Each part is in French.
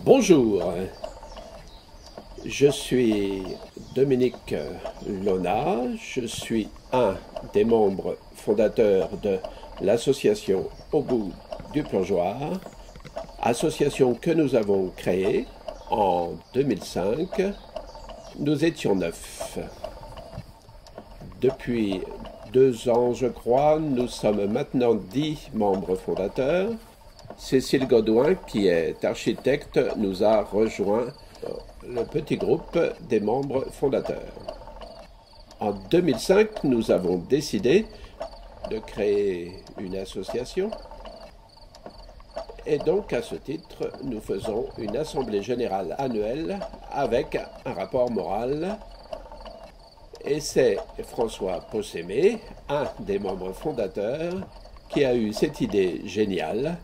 Bonjour, je suis Dominique Lona, je suis un des membres fondateurs de l'association Au bout du plongeoir, association que nous avons créée en 2005. Nous étions 9. Depuis 2 ans, je crois, nous sommes maintenant 10 membres fondateurs. Cécile Godouin, qui est architecte, nous a rejoint le petit groupe des membres fondateurs. En 2005, nous avons décidé de créer une association. Et donc, à ce titre, nous faisons une assemblée générale annuelle avec un rapport moral. Et c'est François Possémé, un des membres fondateurs, qui a eu cette idée géniale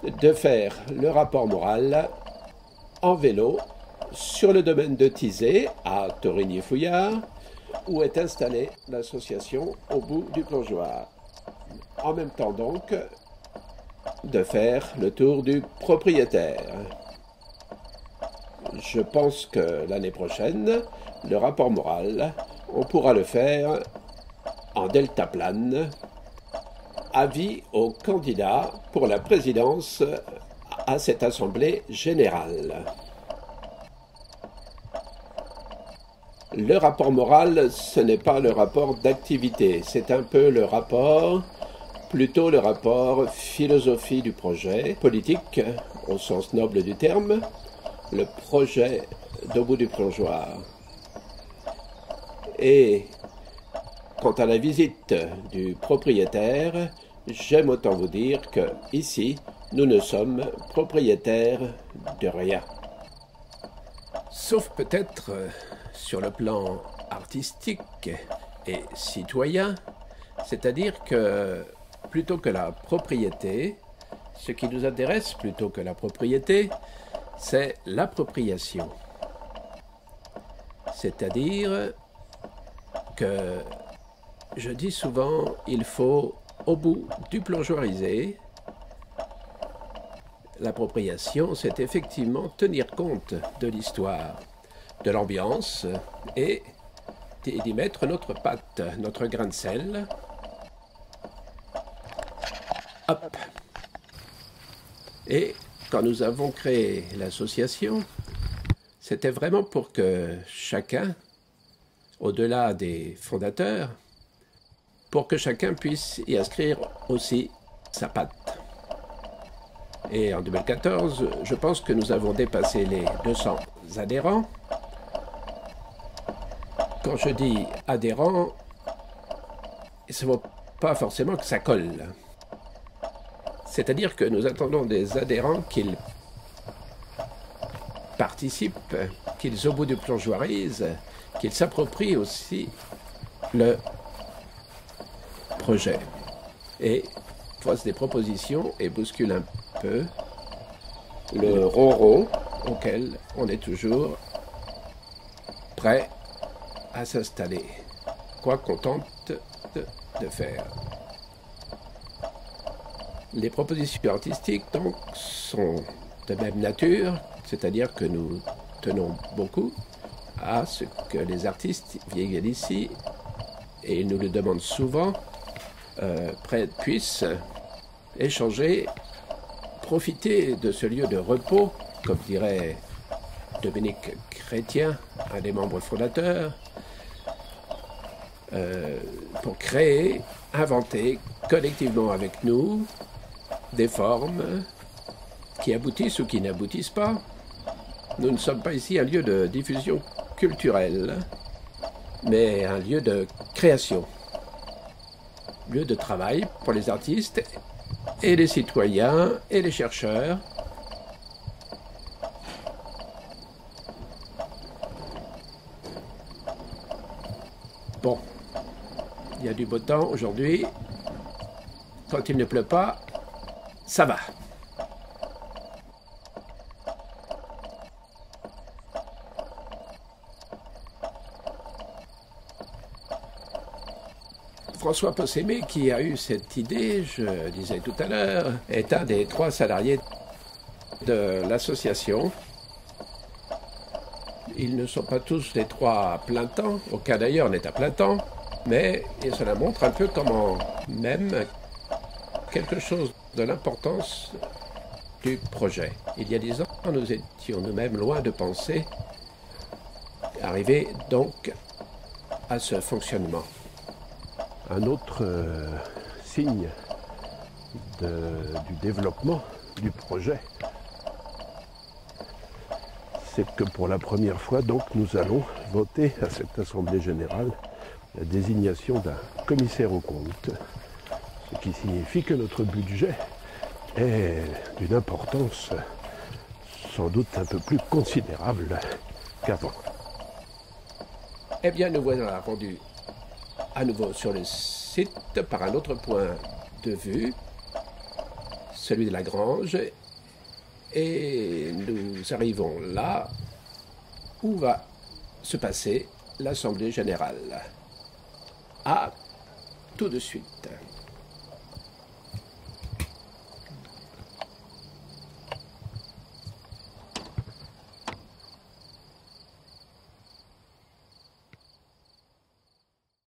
de faire le rapport moral en vélo sur le domaine de Tizé, à Torigny-Fouillard, où est installée l'association Au bout du plongeoir. En même temps donc, de faire le tour du propriétaire. Je pense que l'année prochaine, le rapport moral, on pourra le faire en deltaplane. Avis aux candidats pour la présidence à cette assemblée générale. Le rapport moral, ce n'est pas le rapport d'activité, c'est un peu le rapport, plutôt le rapport philosophie du projet, politique au sens noble du terme, le projet d'Au bout du plongeoir. Et quant à la visite du propriétaire, j'aime autant vous dire que ici, nous ne sommes propriétaires de rien. Sauf peut-être sur le plan artistique et citoyen, c'est-à-dire que plutôt que la propriété, ce qui nous intéresse plutôt que la propriété, c'est l'appropriation. C'est-à-dire que je dis souvent, il faut, au bout du plongeoirisé, l'appropriation, c'est effectivement tenir compte de l'histoire, de l'ambiance et d'y mettre notre patte, notre grain de sel. Hop. Et quand nous avons créé l'association, c'était vraiment pour que chacun, au-delà des fondateurs, pour que chacun puisse y inscrire aussi sa patte. Et en 2014, je pense que nous avons dépassé les 200 adhérents. Quand je dis adhérents, ça ne vaut pas forcément que ça colle. C'est-à-dire que nous attendons des adhérents qu'ils participent, qu'ils au bout du plongeoirisent, qu'ils s'approprient aussi le projet et fasse des propositions et bouscule un peu le ronron auquel on est toujours prêt à s'installer, quoi qu'on tente de faire. Les propositions artistiques donc sont de même nature, c'est-à-dire que nous tenons beaucoup à ce que les artistes viennent ici et ils nous le demandent souvent, puissent échanger, profiter de ce lieu de repos, comme dirait Dominique Chrétien, un des membres fondateurs, pour créer, inventer collectivement avec nous des formes qui aboutissent ou qui n'aboutissent pas. Nous ne sommes pas ici un lieu de diffusion culturelle, mais un lieu de création, lieu de travail pour les artistes et les citoyens et les chercheurs. Bon, il y a du beau temps aujourd'hui. Quand il ne pleut pas, ça va. François Possémé, qui a eu cette idée, je disais tout à l'heure, est un des 3 salariés de l'association. Ils ne sont pas tous les trois à plein temps, aucun d'ailleurs n'est à plein temps, mais cela montre un peu comment même quelque chose de l'importance du projet. Il y a 10 ans, nous étions nous-mêmes loin de penser arriver donc à ce fonctionnement. Un autre signe du développement du projet, c'est que pour la première fois, donc, nous allons voter à cette Assemblée générale la désignation d'un commissaire aux comptes, ce qui signifie que notre budget est d'une importance sans doute un peu plus considérable qu'avant. Eh bien, nous voilà rendus à nouveau sur le site par un autre point de vue, celui de la grange, et nous arrivons là où va se passer l'Assemblée générale. À tout de suite.